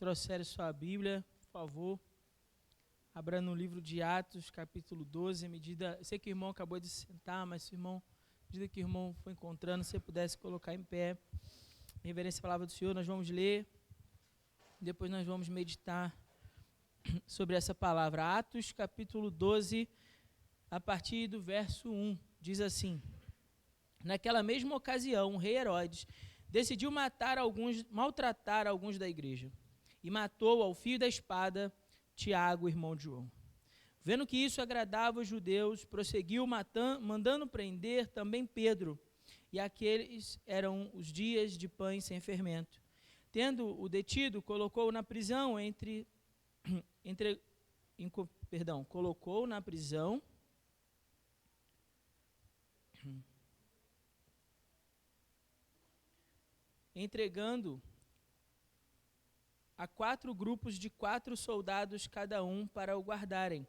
trouxerem sua Bíblia, por favor, abra no livro de Atos, capítulo 12, eu sei que o irmão acabou de sentar, mas se o irmão, à medida que o irmão foi encontrando, se você pudesse colocar em pé, em reverência à palavra do Senhor, nós vamos ler, depois nós vamos meditar sobre essa palavra. Atos, capítulo 12, a partir do verso 1, diz assim: naquela mesma ocasião, o rei Herodes decidiu maltratar alguns da igreja, e matou ao fio da espada Tiago, irmão de João. Vendo que isso agradava os judeus, prosseguiu mandando prender também Pedro, e aqueles eram os dias de pães sem fermento. Tendo o detido, colocou na prisão entregando a 4 grupos de 4 soldados cada um para o guardarem,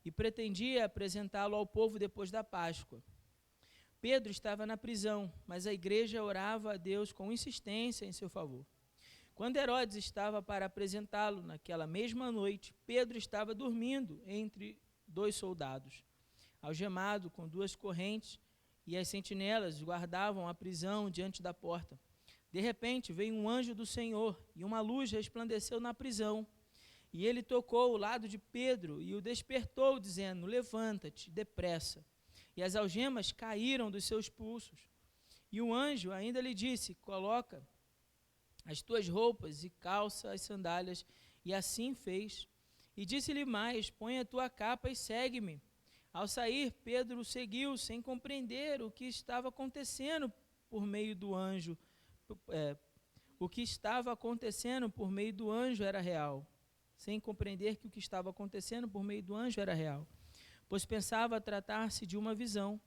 e pretendia apresentá-lo ao povo depois da Páscoa. Pedro estava na prisão, mas a igreja orava a Deus com insistência em seu favor. Quando Herodes estava para apresentá-lo naquela mesma noite, Pedro estava dormindo entre 2 soldados, algemado com 2 correntes, e as sentinelas guardavam a prisão diante da porta. De repente veio um anjo do Senhor, e uma luz resplandeceu na prisão. E ele tocou o lado de Pedro e o despertou, dizendo: levanta-te depressa. E as algemas caíram dos seus pulsos. E o anjo ainda lhe disse: coloca as tuas roupas e calça as sandálias. E assim fez. E disse-lhe mais: põe a tua capa e segue-me. Ao sair, Pedro o seguiu, sem compreender o que estava acontecendo por meio do anjo. O que estava acontecendo por meio do anjo era real. Sem compreender que o que estava acontecendo por meio do anjo era real, pois pensava tratar-se de uma visão.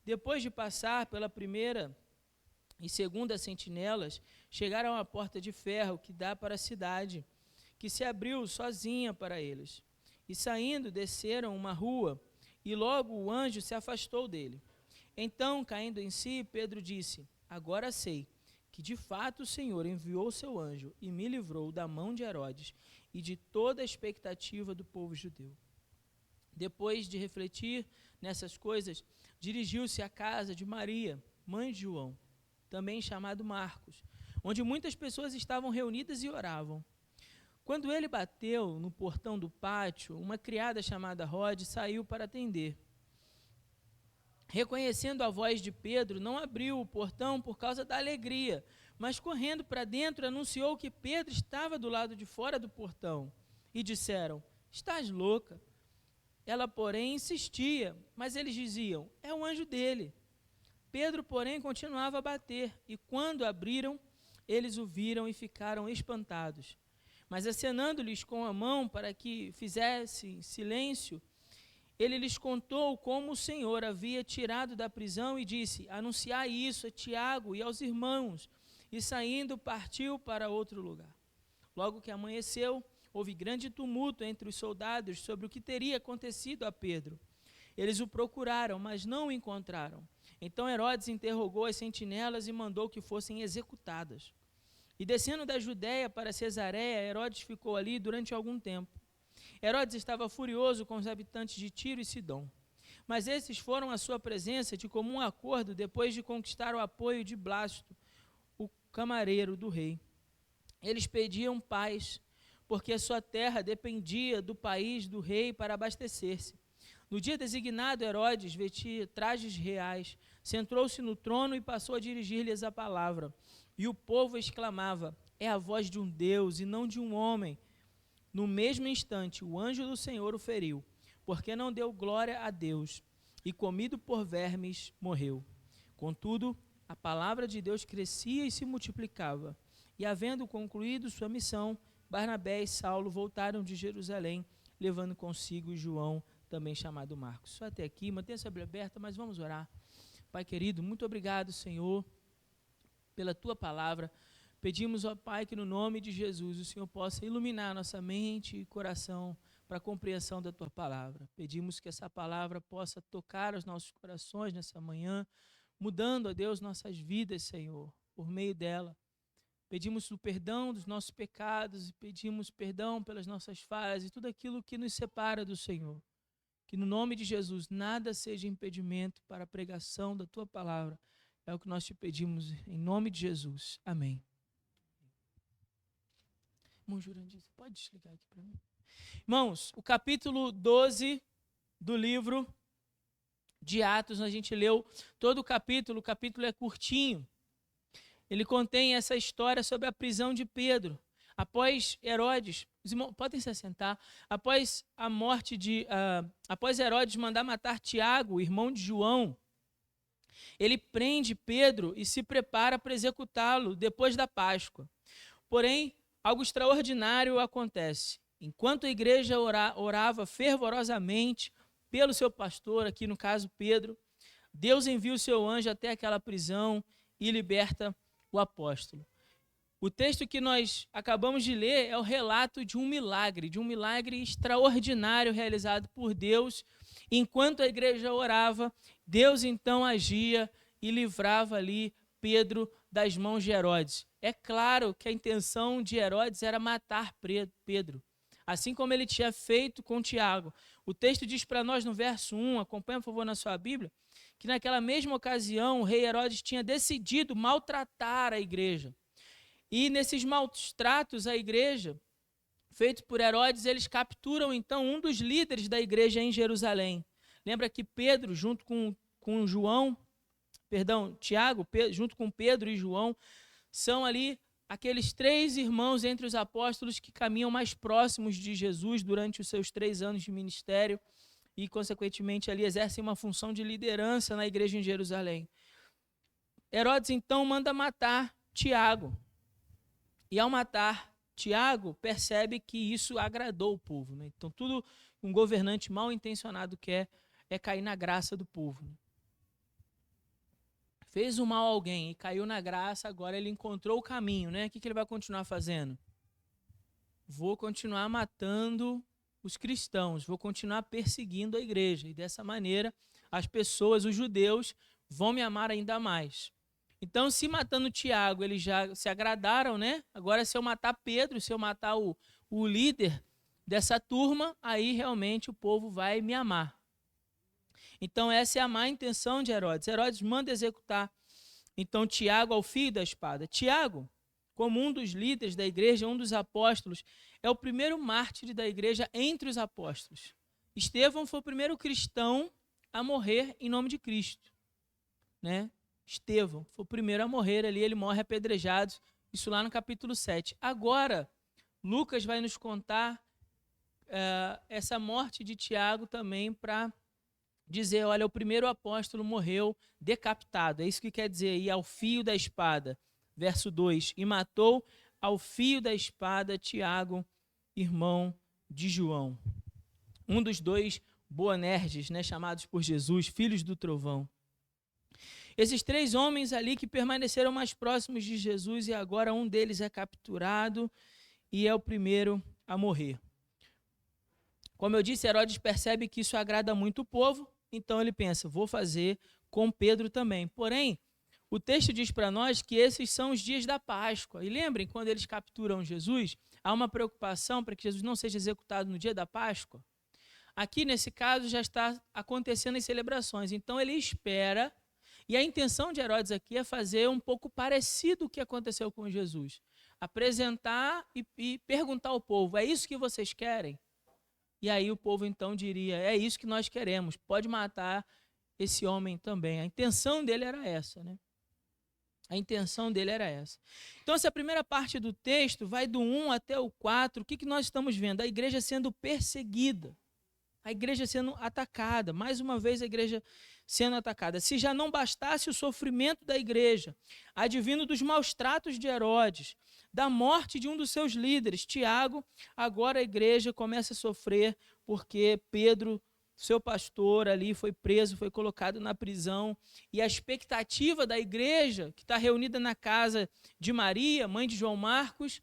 Depois de passar pela primeira e segunda sentinelas, chegaram à porta de ferro que dá para a cidade, que se abriu sozinha para eles. E saindo, desceram uma rua, e logo o anjo se afastou dele. Então, caindo em si, Pedro disse: agora sei que de fato o Senhor enviou seu anjo e me livrou da mão de Herodes e de toda a expectativa do povo judeu. Depois de refletir nessas coisas, dirigiu-se à casa de Maria, mãe de João, também chamado Marcos, onde muitas pessoas estavam reunidas e oravam. Quando ele bateu no portão do pátio, uma criada chamada Rode saiu para atender. Reconhecendo a voz de Pedro, não abriu o portão por causa da alegria, mas correndo para dentro anunciou que Pedro estava do lado de fora do portão. E disseram: estás louca? Ela, porém, insistia, mas eles diziam: é o anjo dele. Pedro, porém, continuava a bater, e quando abriram, eles o viram e ficaram espantados. Mas acenando-lhes com a mão para que fizessem silêncio, ele lhes contou como o Senhor havia tirado da prisão e disse: anunciai isso a Tiago e aos irmãos. E saindo, partiu para outro lugar. Logo que amanheceu, houve grande tumulto entre os soldados sobre o que teria acontecido a Pedro. Eles o procuraram, mas não o encontraram. Então Herodes interrogou as sentinelas e mandou que fossem executadas. E descendo da Judéia para Cesareia, Herodes ficou ali durante algum tempo. Herodes estava furioso com os habitantes de Tiro e Sidom, mas esses foram à sua presença de comum acordo depois de conquistar o apoio de Blasto, o camareiro do rei. Eles pediam paz, porque a sua terra dependia do país do rei para abastecer-se. No dia designado, Herodes vestia trajes reais, sentou-se no trono e passou a dirigir-lhes a palavra. E o povo exclamava: é a voz de um Deus e não de um homem. No mesmo instante, o anjo do Senhor o feriu, porque não deu glória a Deus, e comido por vermes, morreu. Contudo, a palavra de Deus crescia e se multiplicava. E, havendo concluído sua missão, Barnabé e Saulo voltaram de Jerusalém, levando consigo João, também chamado Marcos. Só até aqui, mantenha a Bíblia aberta, mas vamos orar. Pai querido, muito obrigado, Senhor, pela tua palavra. Pedimos, ó Pai, que no nome de Jesus o Senhor possa iluminar nossa mente e coração para a compreensão da Tua palavra. Pedimos que essa palavra possa tocar os nossos corações nessa manhã, mudando, ó Deus, nossas vidas, Senhor, por meio dela. pedimos o perdão dos nossos pecados e pedimos perdão pelas nossas falhas e tudo aquilo que nos separa do Senhor. Que no nome de Jesus nada seja impedimento para a pregação da Tua palavra. É o que nós te pedimos em nome de Jesus. Amém. Irmão Jurandir, você pode desligar aqui para mim? Irmãos, o capítulo 12 do livro de Atos, a gente leu todo o capítulo é curtinho. Ele contém essa história sobre a prisão de Pedro. Após Herodes, os irmãos podem se assentar, após Herodes mandar matar Tiago, irmão de João, ele prende Pedro e se prepara para executá-lo depois da Páscoa. Porém, algo extraordinário acontece. Enquanto a igreja orava fervorosamente pelo seu pastor, aqui no caso Pedro, Deus envia o seu anjo até aquela prisão e liberta o apóstolo. O texto que nós acabamos de ler é o relato de um milagre extraordinário realizado por Deus. Enquanto a igreja orava, Deus então agia e livrava ali Pedro das mãos de Herodes. É claro que a intenção de Herodes era matar Pedro, assim como ele tinha feito com Tiago. O texto diz para nós no verso 1, acompanha por favor na sua Bíblia, que naquela mesma ocasião o rei Herodes tinha decidido maltratar a igreja. E nesses maus tratos à igreja, feitos por Herodes, eles capturam então um dos líderes da igreja em Jerusalém. Lembra que Pedro, junto com Tiago, junto com Pedro e João, são ali aqueles 3 irmãos entre os apóstolos que caminham mais próximos de Jesus durante os seus 3 anos de ministério e, consequentemente, ali exercem uma função de liderança na igreja em Jerusalém. Herodes, então, manda matar Tiago. E ao matar Tiago, percebe que isso agradou o povo, né? Então, tudo um governante mal intencionado quer é cair na graça do povo, né? Fez o mal a alguém e caiu na graça, agora ele encontrou o caminho, né? O que ele vai continuar fazendo? Vou continuar matando os cristãos, vou continuar perseguindo a igreja. E dessa maneira, as pessoas, os judeus, vão me amar ainda mais. Então, se matando Tiago, eles já se agradaram, né? Agora, se eu matar Pedro, se eu matar o líder dessa turma, aí realmente o povo vai me amar. Então, essa é a má intenção de Herodes. Herodes manda executar, então, Tiago ao fio da espada. Tiago, como um dos líderes da igreja, um dos apóstolos, é o primeiro mártir da igreja entre os apóstolos. Estevão foi o primeiro cristão a morrer em nome de Cristo, né? Estevão foi o primeiro a morrer ali, ele morre apedrejado, isso lá no capítulo 7. Agora, Lucas vai nos contar essa morte de Tiago também para dizer, olha, o primeiro apóstolo morreu decapitado. É isso que quer dizer aí, ao fio da espada. Verso 2, e matou ao fio da espada Tiago, irmão de João. Um dos 2 Boanerges, né, chamados por Jesus, filhos do trovão. Esses 3 homens ali que permaneceram mais próximos de Jesus e agora um deles é capturado e é o primeiro a morrer. Como eu disse, Herodes percebe que isso agrada muito o povo, então ele pensa, vou fazer com Pedro também. Porém, o texto diz para nós que esses são os dias da Páscoa. E lembrem, quando eles capturam Jesus, há uma preocupação para que Jesus não seja executado no dia da Páscoa. Aqui, nesse caso, já está acontecendo as celebrações. Então, ele espera. E a intenção de Herodes aqui é fazer um pouco parecido o que aconteceu com Jesus. Apresentar e perguntar ao povo, é isso que vocês querem? E aí o povo então diria, é isso que nós queremos, pode matar esse homem também. A intenção dele era essa, né? A intenção dele era essa. Então, essa primeira parte do texto vai do 1 até o 4. O que nós estamos vendo? A igreja sendo perseguida. A igreja sendo atacada. Mais uma vez, a igreja sendo atacada. Se já não bastasse o sofrimento da igreja, advindo dos maus tratos de Herodes, da morte de um dos seus líderes, Tiago, agora a igreja começa a sofrer porque Pedro, seu pastor ali, foi preso, foi colocado na prisão, e a expectativa da igreja, que está reunida na casa de Maria, mãe de João Marcos,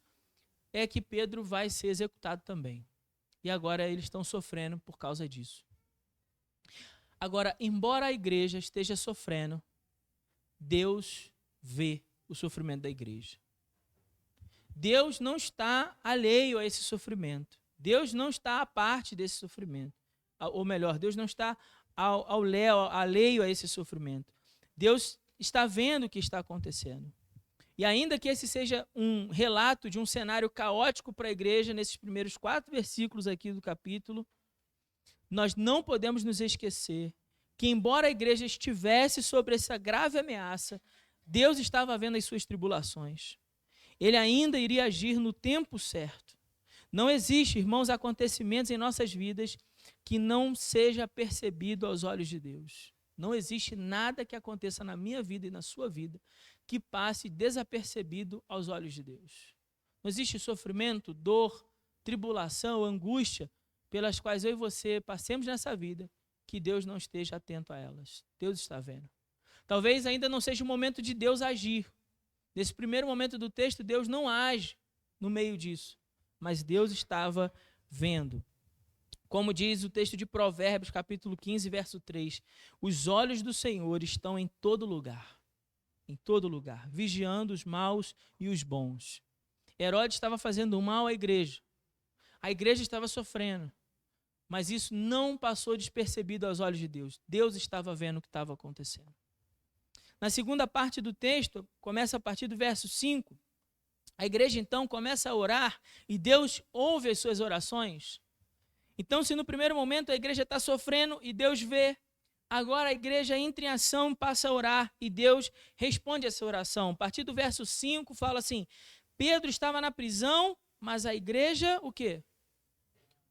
é que Pedro vai ser executado também. E agora eles estão sofrendo por causa disso. Agora, embora a igreja esteja sofrendo, Deus vê o sofrimento da igreja. Deus não está alheio a esse sofrimento. Deus não está à parte desse sofrimento. Ou melhor, Deus não está alheio a esse sofrimento. Deus está vendo o que está acontecendo. E ainda que esse seja um relato de um cenário caótico para a igreja, nesses primeiros 4 versículos aqui do capítulo, nós não podemos nos esquecer que, embora a igreja estivesse sobre essa grave ameaça, Deus estava vendo as suas tribulações. Ele ainda iria agir no tempo certo. Não existe, irmãos, acontecimentos em nossas vidas que não seja percebido aos olhos de Deus. Não existe nada que aconteça na minha vida e na sua vida que passe desapercebido aos olhos de Deus. Não existe sofrimento, dor, tribulação, angústia, pelas quais eu e você passemos nessa vida, que Deus não esteja atento a elas. Deus está vendo. Talvez ainda não seja o momento de Deus agir. Nesse primeiro momento do texto, Deus não age no meio disso, mas Deus estava vendo. Como diz o texto de Provérbios, capítulo 15, verso 3, os olhos do Senhor estão em todo lugar, vigiando os maus e os bons. Herodes estava fazendo mal à igreja. A igreja estava sofrendo, mas isso não passou despercebido aos olhos de Deus. Deus estava vendo o que estava acontecendo. Na segunda parte do texto, começa a partir do verso 5, a igreja então começa a orar e Deus ouve as suas orações. Então, se no primeiro momento a igreja está sofrendo e Deus vê, agora a igreja entra em ação, passa a orar e Deus responde essa oração. A partir do verso 5 fala assim, Pedro estava na prisão, mas a igreja, o quê?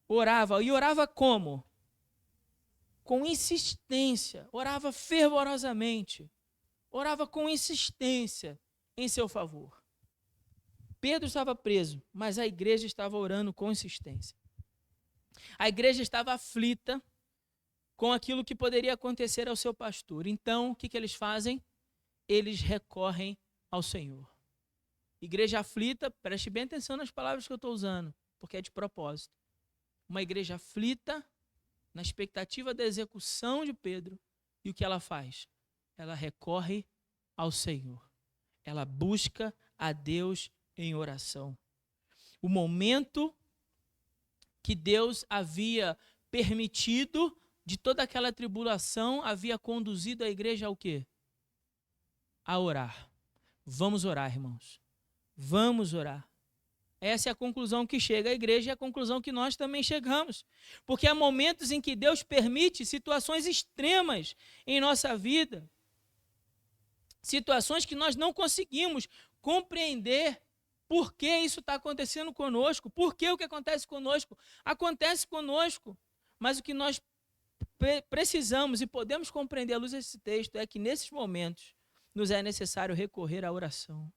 Orava. E orava como? Com insistência, orava fervorosamente, orava com insistência em seu favor. Pedro estava preso, mas a igreja estava orando com insistência. A igreja estava aflita com aquilo que poderia acontecer ao seu pastor. Então, o que eles fazem? Eles recorrem ao Senhor. Igreja aflita, preste bem atenção nas palavras que eu estou usando, porque é de propósito. Uma igreja aflita, na expectativa da execução de Pedro, e o que ela faz? Ela recorre ao Senhor. Ela busca a Deus em oração. O momento que Deus havia permitido de toda aquela tribulação, havia conduzido a igreja ao quê? A orar. Vamos orar, irmãos. Vamos orar. Essa é a conclusão que chega a igreja e a conclusão que nós também chegamos. Porque há momentos em que Deus permite situações extremas em nossa vida. Situações que nós não conseguimos compreender por que isso está acontecendo conosco, por que o que acontece conosco acontece conosco. Mas o que nós precisamos e podemos compreender à luz desse texto é que nesses momentos nos é necessário recorrer à oração.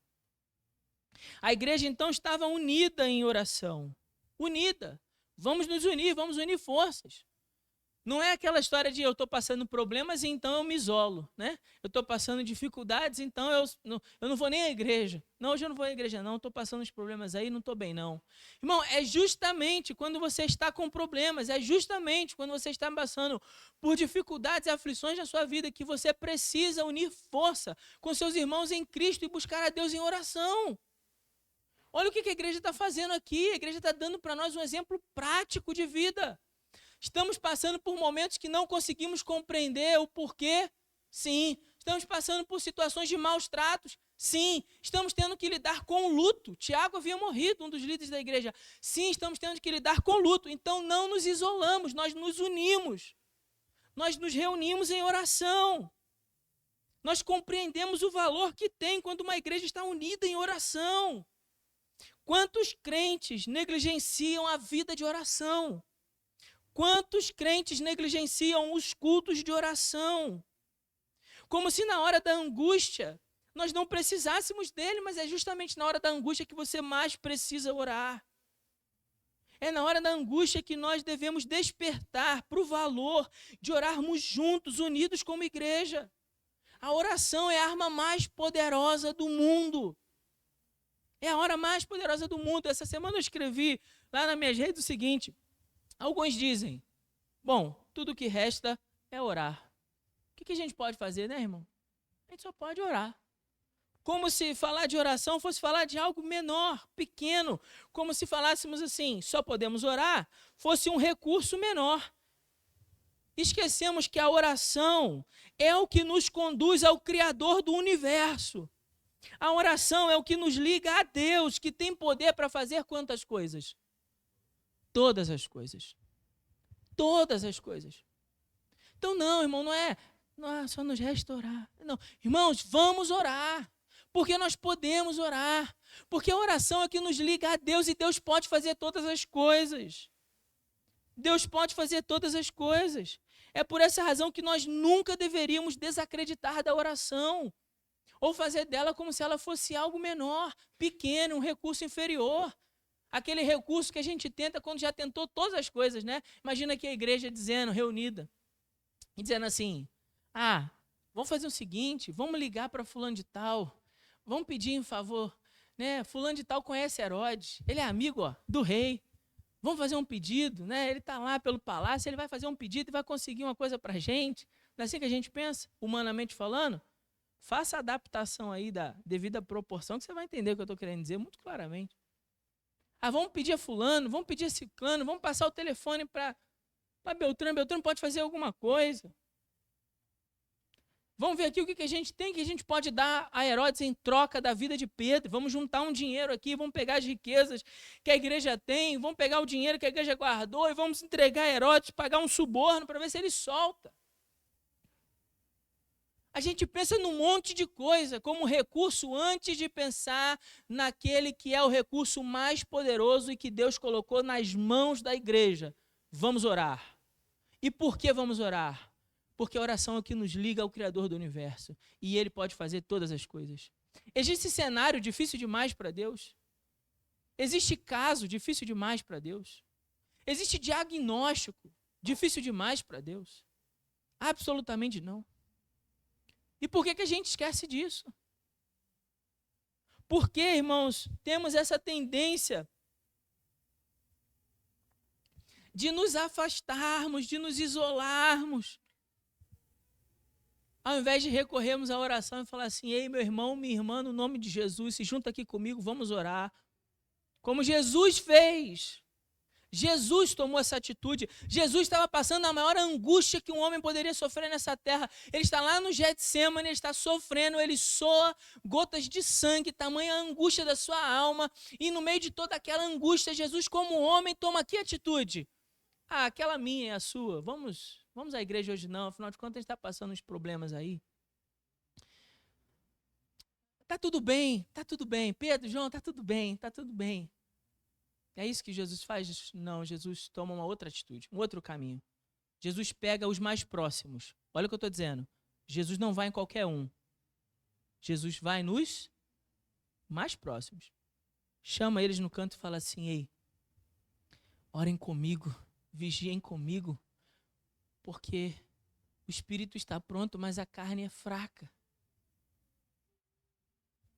A igreja então estava unida em oração. Unida. Vamos nos unir, vamos unir forças. Não é aquela história de eu estou passando problemas e então eu me isolo, né? Eu estou passando dificuldades, então eu não vou nem à igreja. Não, hoje eu não vou à igreja não, estou passando os problemas aí, não estou bem não. Irmão, é justamente quando você está com problemas, é justamente quando você está passando por dificuldades e aflições na sua vida que você precisa unir força com seus irmãos em Cristo e buscar a Deus em oração. Olha o que a igreja está fazendo aqui, a igreja está dando para nós um exemplo prático de vida. Estamos passando por momentos que não conseguimos compreender o porquê? Sim. Estamos passando por situações de maus tratos? Sim. Estamos tendo que lidar com o luto. Tiago havia morrido, um dos líderes da igreja. Sim, estamos tendo que lidar com o luto. Então não nos isolamos, nós nos unimos. Nós nos reunimos em oração. Nós compreendemos o valor que tem quando uma igreja está unida em oração. Quantos crentes negligenciam a vida de oração? Quantos crentes negligenciam os cultos de oração? Como se na hora da angústia nós não precisássemos dele, mas é justamente na hora da angústia que você mais precisa orar. É na hora da angústia que nós devemos despertar para o valor de orarmos juntos, unidos como igreja. A oração é a arma mais poderosa do mundo. É a hora mais poderosa do mundo. Essa semana eu escrevi lá nas minhas redes o seguinte: alguns dizem, bom, tudo que resta é orar. O que a gente pode fazer, né, irmão? A gente só pode orar. Como se falar de oração fosse falar de algo menor, pequeno. Como se falássemos assim, só podemos orar, fosse um recurso menor. Esquecemos que a oração é o que nos conduz ao Criador do universo. A oração é o que nos liga a Deus, que tem poder para fazer quantas coisas? Todas as coisas. Todas as coisas. Então não, irmão, não é só nos resta orar. Não, irmãos, vamos orar. Porque nós podemos orar. Porque a oração é que nos liga a Deus e Deus pode fazer todas as coisas. Deus pode fazer todas as coisas. É por essa razão que nós nunca deveríamos desacreditar da oração. Ou fazer dela como se ela fosse algo menor, pequeno, um recurso inferior. Aquele recurso que a gente tenta quando já tentou todas as coisas, né? Imagina aqui a igreja dizendo, reunida, e dizendo assim, vamos fazer o seguinte, vamos ligar para fulano de tal, vamos pedir em favor, né? Fulano de tal conhece Herodes, ele é amigo do rei, vamos fazer um pedido, né? Ele está lá pelo palácio, ele vai fazer um pedido e vai conseguir uma coisa para a gente. Não é assim que a gente pensa, humanamente falando? Faça a adaptação aí da devida proporção, que você vai entender o que eu estou querendo dizer muito claramente. Vamos pedir a fulano, vamos pedir a ciclano, vamos passar o telefone para Beltrano, Beltrano pode fazer alguma coisa. Vamos ver aqui o que a gente tem, que a gente pode dar a Herodes em troca da vida de Pedro. Vamos juntar um dinheiro aqui, vamos pegar as riquezas que a igreja tem, vamos pegar o dinheiro que a igreja guardou e vamos entregar a Herodes, pagar um suborno para ver se ele solta. A gente pensa num monte de coisa como recurso antes de pensar naquele que é o recurso mais poderoso e que Deus colocou nas mãos da igreja. Vamos orar. E por que vamos orar? Porque a oração é o que nos liga ao Criador do universo. E Ele pode fazer todas as coisas. Existe cenário difícil demais para Deus? Existe caso difícil demais para Deus? Existe diagnóstico difícil demais para Deus? Absolutamente não. E por que a gente esquece disso? Porque, irmãos, temos essa tendência de nos afastarmos, de nos isolarmos, ao invés de recorrermos à oração e falar assim, ei, meu irmão, minha irmã, no nome de Jesus, se junta aqui comigo, vamos orar. Como Jesus fez. Jesus tomou essa atitude. Jesus estava passando a maior angústia que um homem poderia sofrer nessa terra. Ele está lá no Getsemane, ele está sofrendo, ele soa gotas de sangue, tamanha a angústia da sua alma. E no meio de toda aquela angústia, Jesus, como homem, toma que atitude? Aquela minha é a sua. Vamos à igreja hoje não, afinal de contas a gente está passando uns problemas aí. Tá tudo bem. Pedro, João, tá tudo bem. É isso que Jesus faz? Não, Jesus toma uma outra atitude, um outro caminho. Jesus pega os mais próximos. Olha o que eu estou dizendo. Jesus não vai em qualquer um. Jesus vai nos mais próximos. Chama eles no canto e fala assim, ei, orem comigo, vigiem comigo, porque o espírito está pronto, mas a carne é fraca.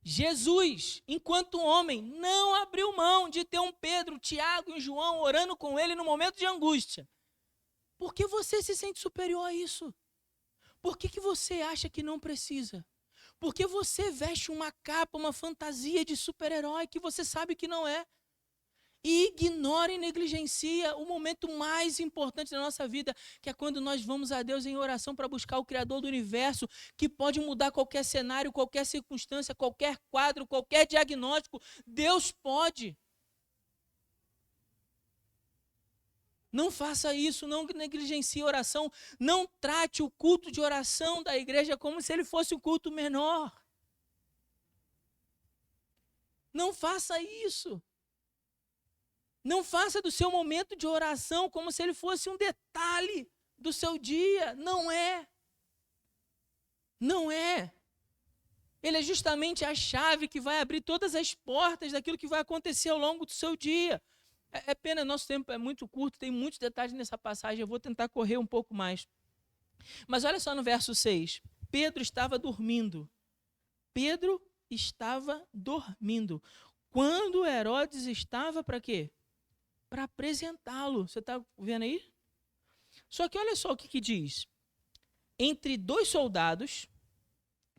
Jesus, enquanto homem, não abriu mão de ter um Pedro, Tiago e João orando com ele no momento de angústia. Por que você se sente superior a isso? Por que você acha que não precisa? Por que você veste uma capa, uma fantasia de super-herói que você sabe que não é? E ignora e negligencia o momento mais importante da nossa vida, que é quando nós vamos a Deus em oração para buscar o Criador do universo, que pode mudar qualquer cenário, qualquer circunstância, qualquer quadro, qualquer diagnóstico. Deus pode. Não faça isso, não negligencie a oração, não trate o culto de oração da igreja como se ele fosse um culto menor. Não faça isso. Não faça do seu momento de oração como se ele fosse um detalhe do seu dia. Não é. Não é. Ele é justamente a chave que vai abrir todas as portas daquilo que vai acontecer ao longo do seu dia. É pena, nosso tempo é muito curto, tem muitos detalhes nessa passagem, eu vou tentar correr um pouco mais. Mas olha só no verso 6. Pedro estava dormindo. Pedro estava dormindo. Quando Herodes estava para quê? Para apresentá-lo. Você está vendo aí? Só que olha só o que diz. Entre dois soldados,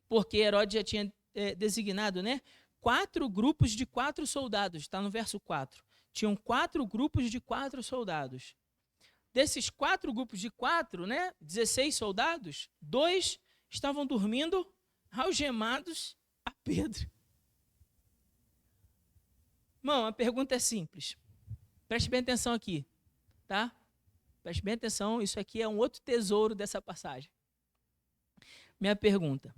porque Herodes já tinha designado, né? 4 grupos de 4 soldados, está no verso 4. Tinham 4 grupos de 4 soldados. Desses 4 grupos de 4, né? 16 soldados, 2 estavam dormindo algemados a Pedro. Irmão, a pergunta é simples. Preste bem atenção aqui, tá? Preste bem atenção, isso aqui é um outro tesouro dessa passagem. Minha pergunta: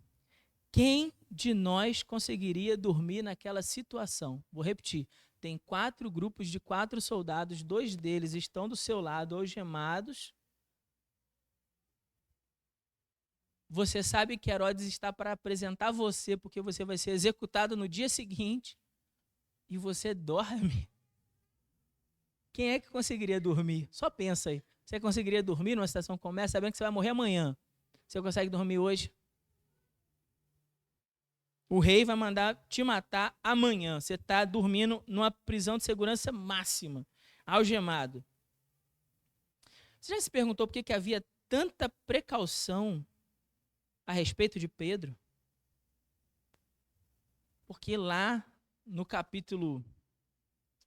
quem de nós conseguiria dormir naquela situação? Vou repetir. Tem 4 grupos de 4 soldados, 2 deles estão do seu lado, algemados. Você sabe que Herodes está para apresentar você, porque você vai ser executado no dia seguinte, e você dorme. Quem é que conseguiria dormir? Só pensa aí. Você conseguiria dormir numa situação como essa, sabendo que você vai morrer amanhã? Você consegue dormir hoje? O rei vai mandar te matar amanhã. Você está dormindo numa prisão de segurança máxima, algemado. Você já se perguntou por que havia tanta precaução a respeito de Pedro? Porque lá no capítulo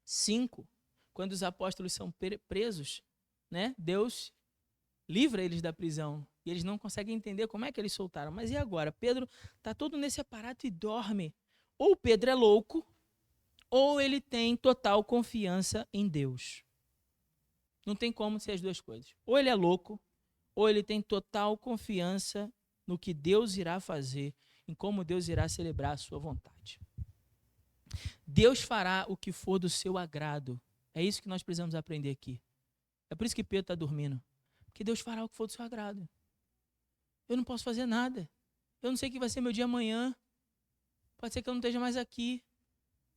5, quando os apóstolos são presos, né, Deus livra eles da prisão. E eles não conseguem entender como é que eles soltaram. Mas e agora? Pedro está todo nesse aparato e dorme. Ou Pedro é louco, ou ele tem total confiança em Deus. Não tem como ser as duas coisas. Ou ele é louco, ou ele tem total confiança no que Deus irá fazer, em como Deus irá celebrar a sua vontade. Deus fará o que for do seu agrado. É isso que nós precisamos aprender aqui. É por isso que Pedro está dormindo. Porque Deus fará o que for do seu agrado. Eu não posso fazer nada. Eu não sei o que vai ser meu dia amanhã. Pode ser que eu não esteja mais aqui.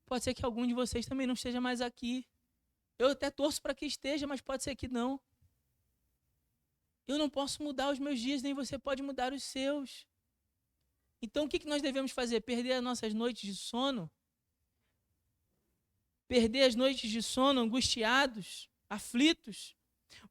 Pode ser que algum de vocês também não esteja mais aqui. Eu até torço para que esteja, mas pode ser que não. Eu não posso mudar os meus dias, nem você pode mudar os seus. Então o que nós devemos fazer? Perder as nossas noites de sono? Perder as noites de sono angustiados, aflitos?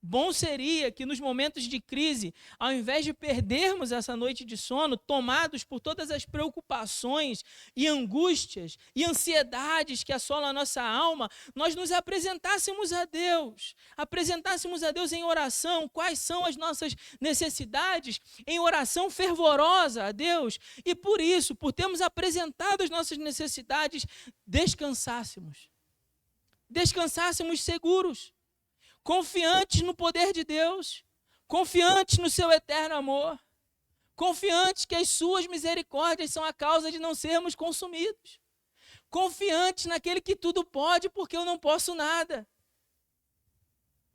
Bom seria que nos momentos de crise, ao invés de perdermos essa noite de sono, tomados por todas as preocupações e angústias e ansiedades que assolam a nossa alma, nós nos apresentássemos a Deus em oração, quais são as nossas necessidades, em oração fervorosa a Deus, e por isso, por termos apresentado as nossas necessidades, descansássemos seguros, confiantes no poder de Deus, confiantes no seu eterno amor, confiantes que as suas misericórdias são a causa de não sermos consumidos, confiantes naquele que tudo pode, porque eu não posso nada.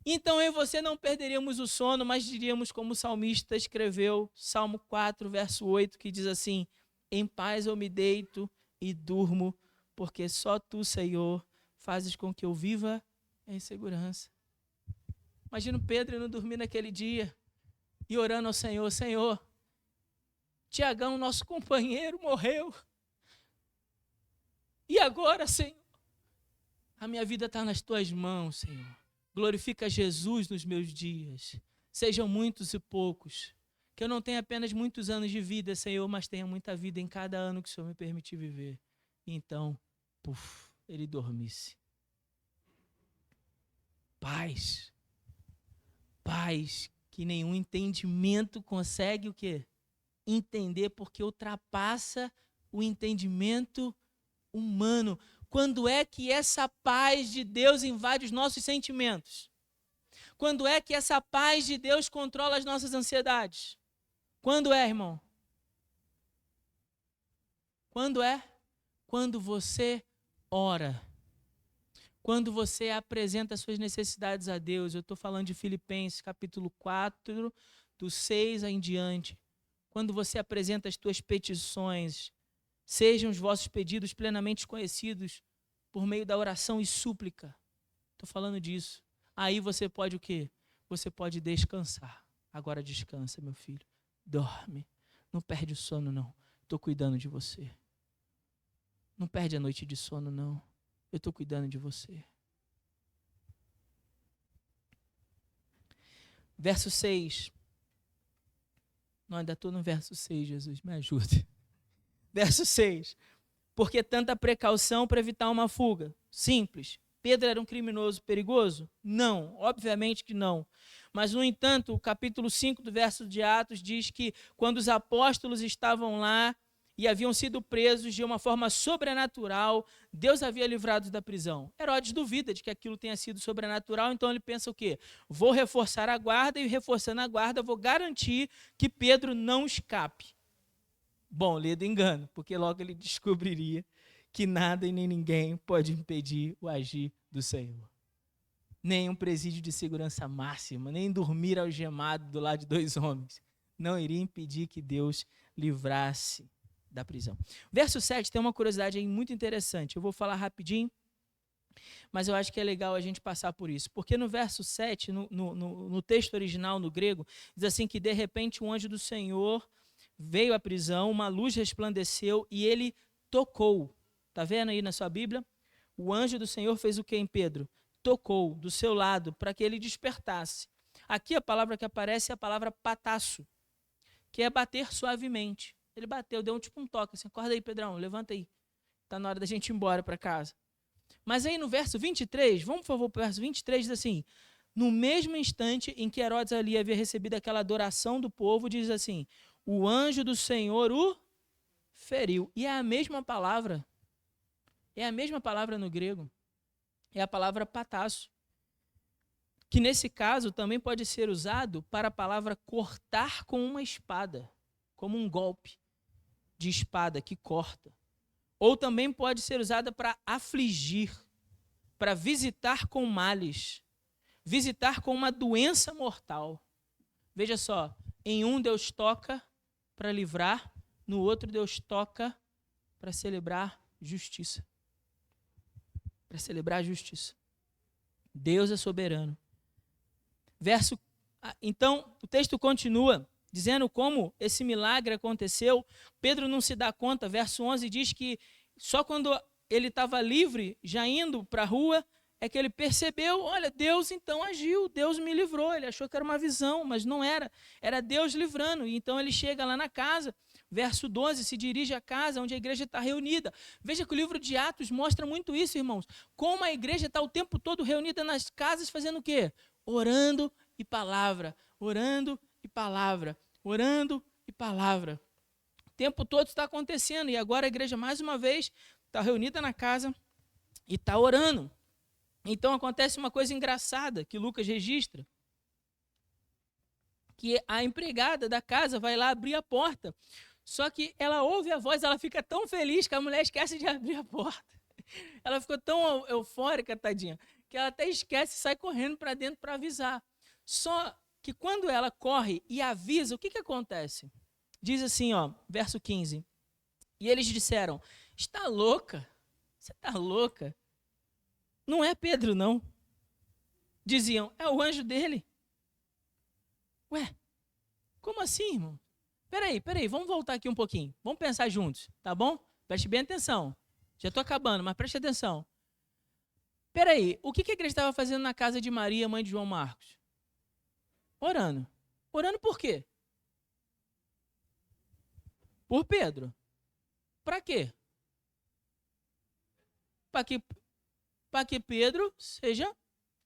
Então eu e você não perderíamos o sono, mas diríamos como o salmista escreveu, Salmo 4, verso 8, que diz assim: em paz eu me deito e durmo, porque só tu, Senhor, fazes com que eu viva em segurança. Imagina o Pedro não dormir naquele dia e orando ao Senhor: Senhor, Tiagão, nosso companheiro, morreu. E agora, Senhor? A minha vida está nas tuas mãos, Senhor. Glorifica Jesus nos meus dias. Sejam muitos e poucos. Que eu não tenha apenas muitos anos de vida, Senhor, mas tenha muita vida em cada ano que o Senhor me permitir viver. E então, ele dormisse. Paz que nenhum entendimento consegue o quê? Entender, porque ultrapassa o entendimento humano. Quando é que essa paz de Deus invade os nossos sentimentos? Quando é que essa paz de Deus controla as nossas ansiedades? Quando é, irmão? Quando é? Quando você ora. Quando você apresenta as suas necessidades a Deus. Eu estou falando de Filipenses, capítulo 4, do 6 em diante. Quando você apresenta as tuas petições, sejam os vossos pedidos plenamente conhecidos por meio da oração e súplica. Estou falando disso. Aí você pode o quê? Você pode descansar. Agora descansa, meu filho. Dorme. Não perde o sono, não. Estou cuidando de você. Não perde a noite de sono, não. Eu estou cuidando de você. Verso 6. Não, ainda estou no verso 6, Jesus, me ajude. Verso 6. Por que tanta precaução para evitar uma fuga? Simples. Pedro era um criminoso perigoso? Não, obviamente que não. Mas, no entanto, o capítulo 5 do verso de Atos diz que quando os apóstolos estavam lá e haviam sido presos de uma forma sobrenatural, Deus havia livrado da prisão. Herodes duvida de que aquilo tenha sido sobrenatural, então ele pensa o quê? Vou reforçar a guarda e, reforçando a guarda, vou garantir que Pedro não escape. Bom, ledo engano, porque logo ele descobriria que nada e nem ninguém pode impedir o agir do Senhor. Nem um presídio de segurança máxima, nem dormir algemado do lado de 2 homens, não iria impedir que Deus livrasse da prisão. Verso 7 tem uma curiosidade aí muito interessante. Eu vou falar rapidinho, mas eu acho que é legal a gente passar por isso. Porque no verso 7, no texto original, no grego, diz assim que de repente um anjo do Senhor veio à prisão, uma luz resplandeceu e ele tocou. Está vendo aí na sua Bíblia? O anjo do Senhor fez o que em Pedro? Tocou do seu lado para que ele despertasse. Aqui a palavra que aparece é a palavra patasso, que é bater suavemente. Ele bateu, deu tipo um toque, assim, acorda aí, Pedrão, levanta aí. Está na hora da gente ir embora para casa. Mas aí no verso 23, vamos por favor para o verso 23, diz assim, no mesmo instante em que Herodes ali havia recebido aquela adoração do povo, diz assim, o anjo do Senhor o feriu. E é a mesma palavra no grego, é a palavra patasso, que nesse caso também pode ser usado para a palavra cortar com uma espada, como um golpe de espada que corta. Ou também pode ser usada para afligir, para visitar com males, visitar com uma doença mortal. Veja só, em um Deus toca para livrar, no outro Deus toca para celebrar justiça. Para celebrar a justiça. Deus é soberano. Então, o texto continua dizendo como esse milagre aconteceu. Pedro não se dá conta. Verso 11 diz que só quando ele estava livre, já indo para a rua, é que ele percebeu, olha, Deus então agiu, Deus me livrou. Ele achou que era uma visão, mas não era. Era Deus livrando. E então ele chega lá na casa. Verso 12, se dirige à casa onde a igreja está reunida. Veja que o livro de Atos mostra muito isso, irmãos. Como a igreja está o tempo todo reunida nas casas fazendo o quê? Orando e palavra, orando e palavra, orando e palavra. O tempo todo está acontecendo. E agora a igreja, mais uma vez, está reunida na casa e está orando. Então acontece uma coisa engraçada que Lucas registra. Que a empregada da casa vai lá abrir a porta. Só que ela ouve a voz, ela fica tão feliz que a mulher esquece de abrir a porta. Ela ficou tão eufórica, tadinha, que ela até esquece e sai correndo para dentro para avisar. Só que quando ela corre e avisa, o que acontece? Diz assim, ó, verso 15. E eles disseram, está louca? Você está louca? Não é Pedro, não. Diziam, é o anjo dele. Ué, como assim, irmão? Peraí, vamos voltar aqui um pouquinho. Vamos pensar juntos, tá bom? Preste bem atenção. Já estou acabando, mas preste atenção. Peraí, o que a igreja estava fazendo na casa de Maria, mãe de João Marcos? Orando. Orando por quê? Por Pedro. Para quê? Para que Pedro seja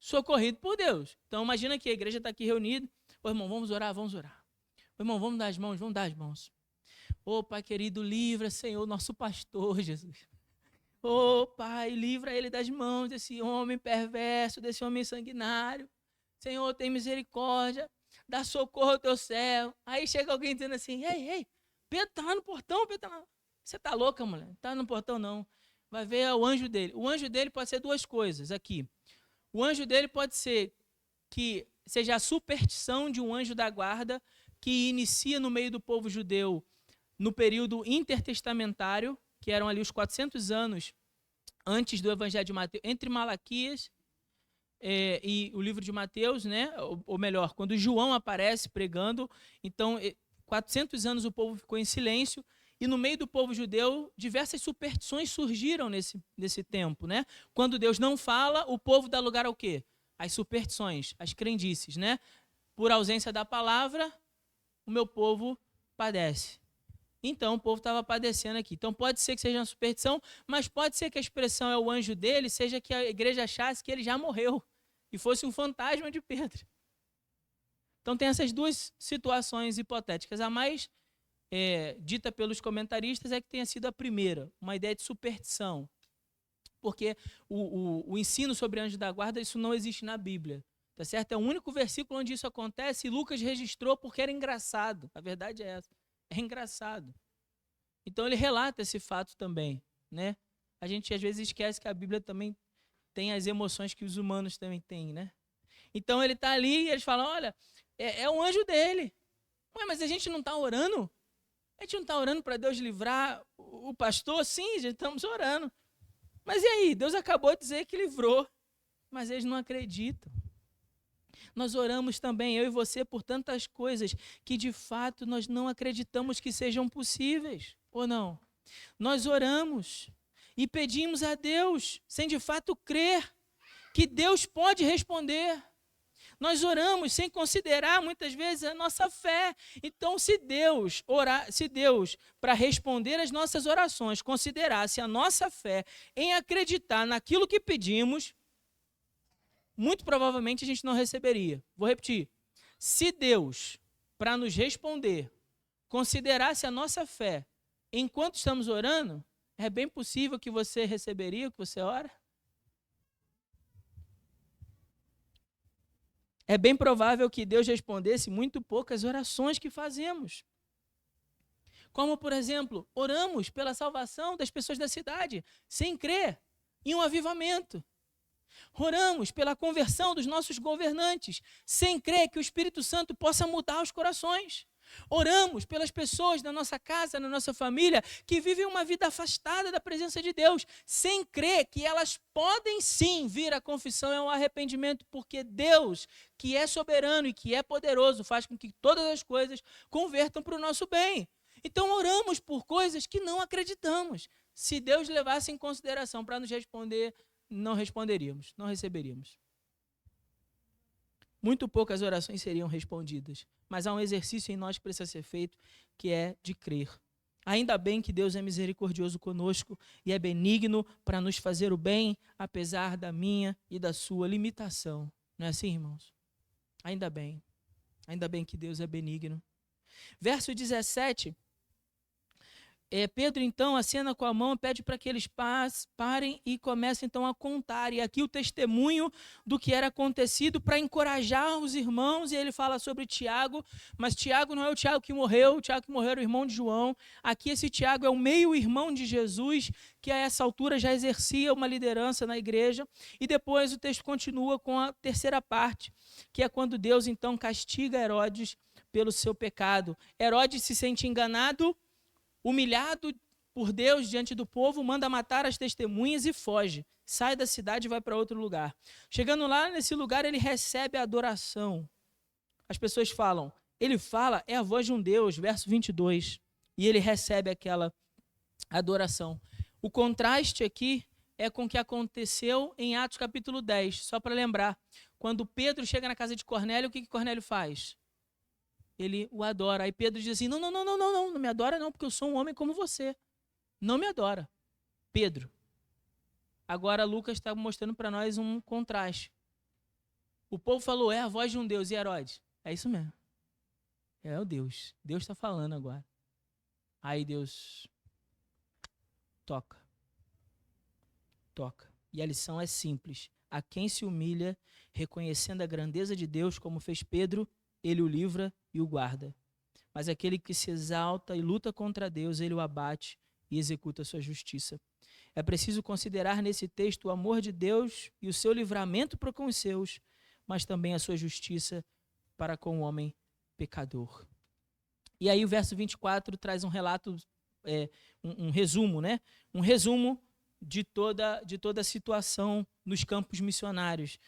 socorrido por Deus. Então imagina que a igreja está aqui reunida. Ô irmão, vamos orar, vamos orar. Ô irmão, vamos dar as mãos. Ô Pai querido, livra, Senhor, nosso pastor, Jesus. Ô Pai, livra ele das mãos desse homem perverso, desse homem sanguinário. Senhor, tem misericórdia, dá socorro ao teu servo. Aí chega alguém dizendo assim, ei, Pedro está lá no portão, Pedro está lá. Você está louca, mulher? Não está no portão, não. Vai ver o anjo dele. O anjo dele pode ser 2 coisas aqui. O anjo dele pode ser que seja a superstição de um anjo da guarda que inicia no meio do povo judeu no período intertestamentário, que eram ali os 400 anos antes do Evangelho de Mateus, entre Malaquias e o livro de Mateus, né? Ou melhor, quando João aparece pregando, então 400 anos o povo ficou em silêncio, e no meio do povo judeu, diversas superstições surgiram nesse tempo, né? Quando Deus não fala, o povo dá lugar ao quê? As superstições, as crendices, né? Por ausência da palavra, o meu povo padece. Então, o povo estava padecendo aqui. Então, pode ser que seja uma superstição, mas pode ser que a expressão é o anjo dele, seja que a igreja achasse que ele já morreu e fosse um fantasma de Pedro. Então, tem essas duas situações hipotéticas. A mais dita pelos comentaristas é que tenha sido a primeira, uma ideia de superstição. Porque o ensino sobre anjo da guarda, isso não existe na Bíblia. Tá certo? É o único versículo onde isso acontece e Lucas registrou porque era engraçado. A verdade é essa. É engraçado. Então ele relata esse fato também, né? A gente às vezes esquece que a Bíblia também tem as emoções que os humanos também têm, né? Então ele está ali e eles falam, olha, é um anjo dele. Ué, mas a gente não está orando? A gente não está orando para Deus livrar o pastor? Sim, já estamos orando. Mas e aí? Deus acabou de dizer que livrou. Mas eles não acreditam. Nós oramos também, eu e você, por tantas coisas que de fato nós não acreditamos que sejam possíveis, ou não? Nós oramos e pedimos a Deus, sem de fato crer que Deus pode responder. Nós oramos sem considerar muitas vezes a nossa fé. Então, se Deus, para responder às nossas orações, considerasse a nossa fé em acreditar naquilo que pedimos, muito provavelmente a gente não receberia. Vou repetir. Se Deus, para nos responder, considerasse a nossa fé enquanto estamos orando, é bem possível que você receberia o que você ora? É bem provável que Deus respondesse muito poucas orações que fazemos. Como, por exemplo, oramos pela salvação das pessoas da cidade, sem crer em um avivamento. Oramos pela conversão dos nossos governantes, sem crer que o Espírito Santo possa mudar os corações. Oramos pelas pessoas da nossa casa, da nossa família, que vivem uma vida afastada da presença de Deus, sem crer que elas podem sim vir à confissão e ao arrependimento, porque Deus, que é soberano e que é poderoso, faz com que todas as coisas convertam para o nosso bem. Então oramos por coisas que não acreditamos. Se Deus levasse em consideração para nos responder, não responderíamos, não receberíamos. Muito poucas orações seriam respondidas, mas há um exercício em nós que precisa ser feito, que é de crer. Ainda bem que Deus é misericordioso conosco e é benigno para nos fazer o bem, apesar da minha e da sua limitação. Não é assim, irmãos? Ainda bem que Deus é benigno. Verso 17... Pedro, então, acena com a mão, pede para que eles parem e comecem, então, a contar. E aqui o testemunho do que era acontecido para encorajar os irmãos. E ele fala sobre Tiago, mas Tiago não é o Tiago que morreu. O Tiago que morreu era o irmão de João. Aqui esse Tiago é o meio-irmão de Jesus, que a essa altura já exercia uma liderança na igreja. E depois o texto continua com a terceira parte, que é quando Deus, então, castiga Herodes pelo seu pecado. Herodes se sente enganado, humilhado por Deus diante do povo, manda matar as testemunhas e foge. Sai da cidade e vai para outro lugar. Chegando lá, nesse lugar, ele recebe a adoração. As pessoas falam, ele fala, é a voz de um Deus, verso 22. E ele recebe aquela adoração. O contraste aqui é com o que aconteceu em Atos capítulo 10. Só para lembrar, quando Pedro chega na casa de Cornélio, o que Cornélio faz? Ele o adora. Aí Pedro diz assim, não me adora não, porque eu sou um homem como você. Não me adora. Pedro. Agora Lucas está mostrando para nós um contraste. O povo falou, é a voz de um Deus. E Herodes? É isso mesmo. É o Deus. Deus está falando agora. Aí Deus toca. E a lição é simples. A quem se humilha, reconhecendo a grandeza de Deus, como fez Pedro, ele o livra e o guarda. Mas aquele que se exalta e luta contra Deus, ele o abate e executa a sua justiça. É preciso considerar nesse texto o amor de Deus e o seu livramento para com os seus, mas também a sua justiça para com o homem pecador. E aí o verso 24 traz um relato, um resumo, né? Um resumo de toda a situação nos campos missionários.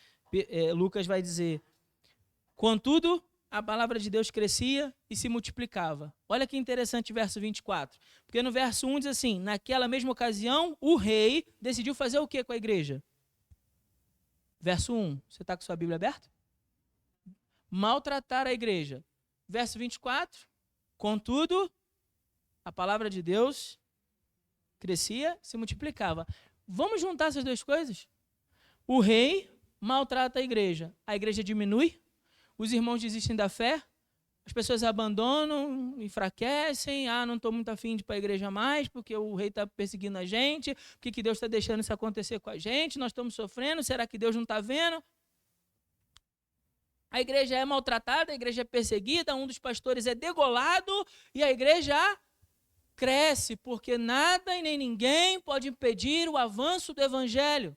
Lucas vai dizer, contudo, a palavra de Deus crescia e se multiplicava. Olha que interessante o verso 24. Porque no verso 1 diz assim, naquela mesma ocasião, o rei decidiu fazer o que com a igreja? Verso 1, você está com sua Bíblia aberta? Maltratar a igreja. Verso 24, contudo, A palavra de Deus crescia, se multiplicava. Vamos juntar essas duas coisas? O rei maltrata a igreja diminui, os irmãos desistem da fé, as pessoas abandonam, enfraquecem, não estou muito afim de ir para a igreja mais, porque o rei está perseguindo a gente, por que Deus está deixando isso acontecer com a gente, nós estamos sofrendo, será que Deus não está vendo? A igreja é maltratada, a igreja é perseguida, um dos pastores é degolado e a igreja cresce, porque nada e nem ninguém pode impedir o avanço do evangelho.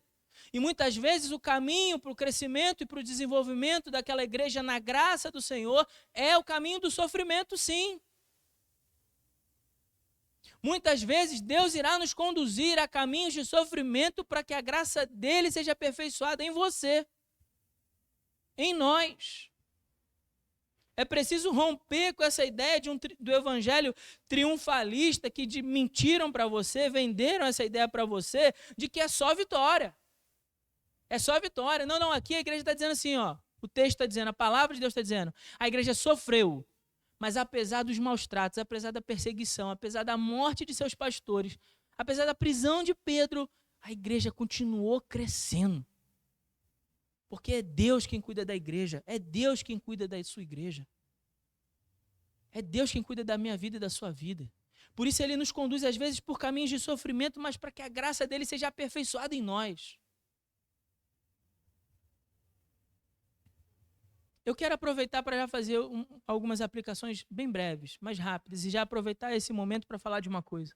E muitas vezes o caminho para o crescimento e para o desenvolvimento daquela igreja na graça do Senhor é o caminho do sofrimento, sim. Muitas vezes Deus irá nos conduzir a caminhos de sofrimento para que a graça dele seja aperfeiçoada em você, em nós. É preciso romper com essa ideia do evangelho triunfalista que mentiram para você, venderam essa ideia para você de que é só vitória. É só vitória. Não, aqui a igreja está dizendo assim, o texto está dizendo, a palavra de Deus está dizendo, a igreja sofreu, mas apesar dos maus tratos, apesar da perseguição, apesar da morte de seus pastores, apesar da prisão de Pedro, a igreja continuou crescendo. Porque é Deus quem cuida da igreja, é Deus quem cuida da sua igreja. É Deus quem cuida da minha vida e da sua vida. Por isso ele nos conduz às vezes por caminhos de sofrimento, mas para que a graça dele seja aperfeiçoada em nós. Eu quero aproveitar para já fazer algumas aplicações bem breves, mais rápidas, e já aproveitar esse momento para falar de uma coisa.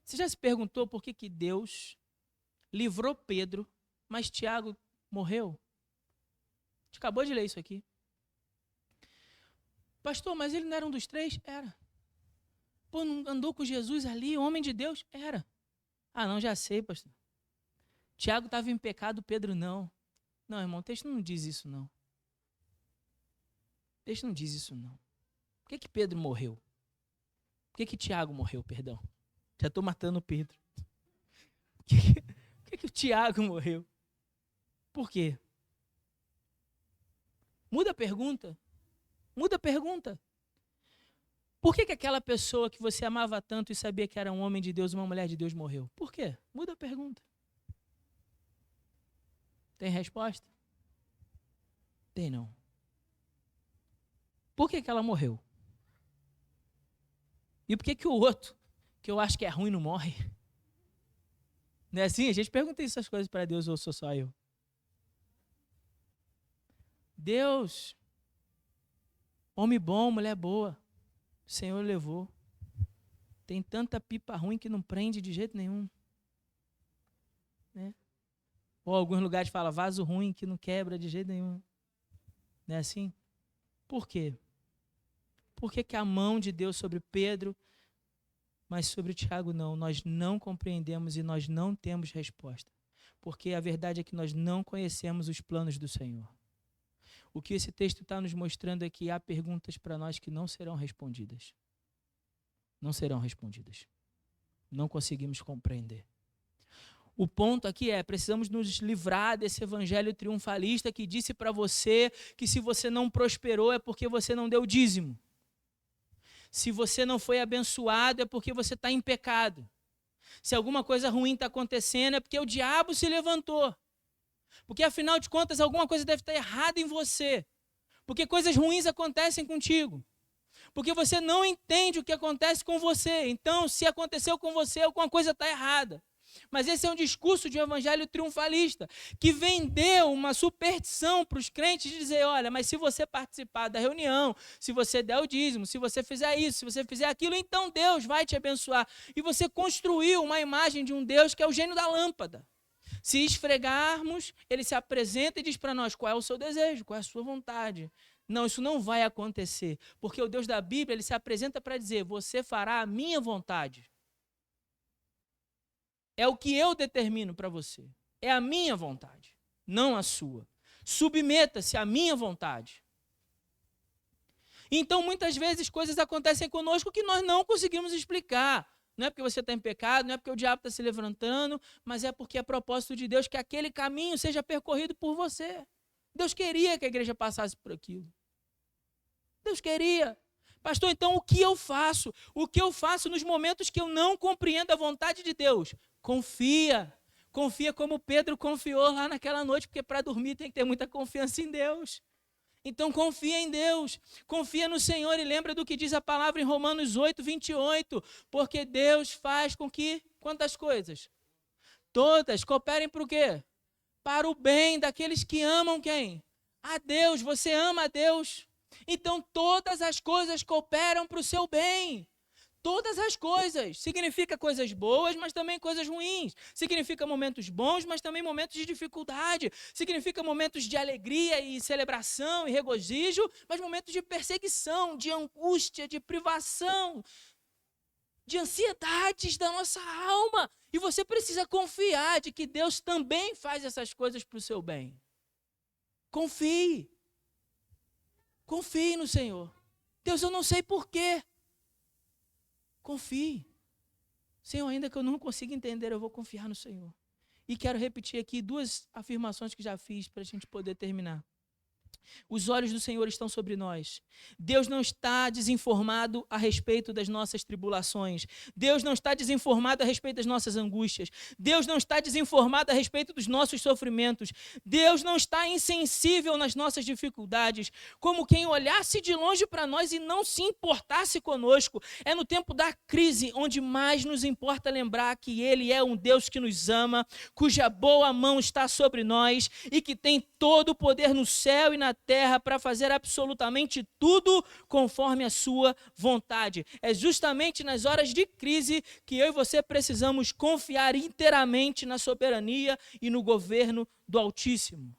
Você já se perguntou por que Deus livrou Pedro, mas Tiago morreu? A gente acabou de ler isso aqui. Pastor, mas ele não era um dos três? Era. Pô, não andou com Jesus ali, homem de Deus? Era. Não, já sei, pastor. Tiago estava em pecado, Pedro não. Não, irmão, o texto não diz isso, não. O texto não diz isso, não. Por que Pedro morreu? Por que Tiago morreu, perdão? Já estou matando o Pedro. Por que o Tiago morreu? Por quê? Muda a pergunta. Muda a pergunta. Por que aquela pessoa que você amava tanto e sabia que era um homem de Deus, uma mulher de Deus, morreu? Por quê? Muda a pergunta. Tem resposta? Tem não. Por que ela morreu? E por que o outro, que eu acho que é ruim, não morre? Não é assim? A gente pergunta essas coisas para Deus ou sou só eu? Deus, homem bom, mulher boa, o Senhor levou. Tem tanta pipa ruim que não prende de jeito nenhum. Né? Ou alguns lugares falam vaso ruim que não quebra de jeito nenhum. Não é assim? Por quê? Por que a mão de Deus sobre Pedro, mas sobre Tiago não? Nós não compreendemos e nós não temos resposta. Porque a verdade é que nós não conhecemos os planos do Senhor. O que esse texto está nos mostrando é que há perguntas para nós que não serão respondidas. Não serão respondidas. Não conseguimos compreender. O ponto aqui precisamos nos livrar desse evangelho triunfalista que disse para você que se você não prosperou é porque você não deu dízimo. Se você não foi abençoado é porque você está em pecado. Se alguma coisa ruim está acontecendo é porque o diabo se levantou. Porque afinal de contas alguma coisa deve estar errada em você. Porque coisas ruins acontecem contigo. Porque você não entende o que acontece com você. Então, se aconteceu com você, alguma coisa está errada. Mas esse é um discurso de um evangelho triunfalista, que vendeu uma superstição para os crentes de dizer, olha, mas se você participar da reunião, se você der o dízimo, se você fizer isso, se você fizer aquilo, então Deus vai te abençoar. E você construiu uma imagem de um Deus que é o gênio da lâmpada. Se esfregarmos, ele se apresenta e diz para nós qual é o seu desejo, qual é a sua vontade. Não, isso não vai acontecer, porque o Deus da Bíblia, ele se apresenta para dizer, você fará a minha vontade. É o que eu determino para você. É a minha vontade, não a sua. Submeta-se à minha vontade. Então, muitas vezes, coisas acontecem conosco que nós não conseguimos explicar. Não é porque você está em pecado, não é porque o diabo está se levantando, mas é porque é propósito de Deus que aquele caminho seja percorrido por você. Deus queria que a igreja passasse por aquilo. Deus queria. Pastor, então o que eu faço? O que eu faço nos momentos que eu não compreendo a vontade de Deus? Confia. Confia como Pedro confiou lá naquela noite, porque para dormir tem que ter muita confiança em Deus. Então confia em Deus, confia no Senhor e lembra do que diz a palavra em Romanos 8, 28. Porque Deus faz com que, quantas coisas? Todas cooperem para o quê? Para o bem daqueles que amam quem? A Deus. Você ama a Deus? Então todas as coisas cooperam para o seu bem. Todas as coisas. Significa coisas boas, mas também coisas ruins. Significa momentos bons, mas também momentos de dificuldade. Significa momentos de alegria e celebração e regozijo, mas momentos de perseguição, de angústia, de privação, de ansiedades da nossa alma. E você precisa confiar de que Deus também faz essas coisas para o seu bem. Confie. Confie no Senhor. Deus, eu não sei porquê. Confie. Senhor, ainda que eu não consiga entender, eu vou confiar no Senhor. E quero repetir aqui 2 afirmações que já fiz para a gente poder terminar. Os olhos do Senhor estão sobre nós. Deus não está desinformado a respeito das nossas tribulações. Deus não está desinformado a respeito das nossas angústias. Deus não está desinformado a respeito dos nossos sofrimentos. Deus não está insensível nas nossas dificuldades. Como quem olhasse de longe para nós e não se importasse conosco. É no tempo da crise onde mais nos importa lembrar que Ele é um Deus que nos ama, cuja boa mão está sobre nós e que tem todo o poder no céu e na terra para fazer absolutamente tudo conforme a sua vontade. É justamente nas horas de crise que eu e você precisamos confiar inteiramente na soberania e no governo do Altíssimo.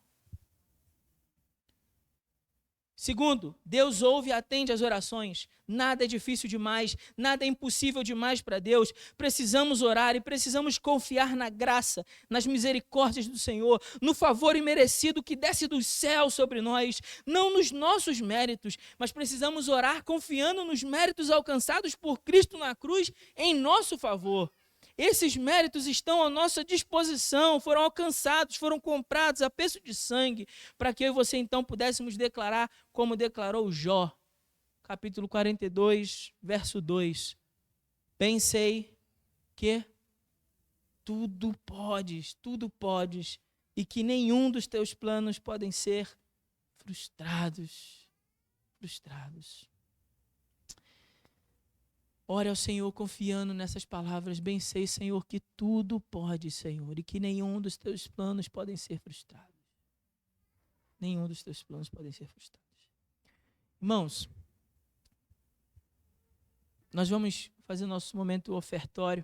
Segundo, Deus ouve e atende às orações. Nada é difícil demais, nada é impossível demais para Deus. Precisamos orar e precisamos confiar na graça, nas misericórdias do Senhor, no favor imerecido que desce do céu sobre nós, não nos nossos méritos, mas precisamos orar confiando nos méritos alcançados por Cristo na cruz em nosso favor. Esses méritos estão à nossa disposição, foram alcançados, foram comprados a preço de sangue, para que eu e você então pudéssemos declarar como declarou Jó, capítulo 42, verso 2. Bem sei que tudo podes, e que nenhum dos teus planos podem ser frustrados. Ore ao Senhor confiando nessas palavras. Bem sei, Senhor, que tudo pode, Senhor, e que nenhum dos teus planos podem ser frustrados. Nenhum dos teus planos podem ser frustrados. Irmãos, nós vamos fazer nosso momento ofertório.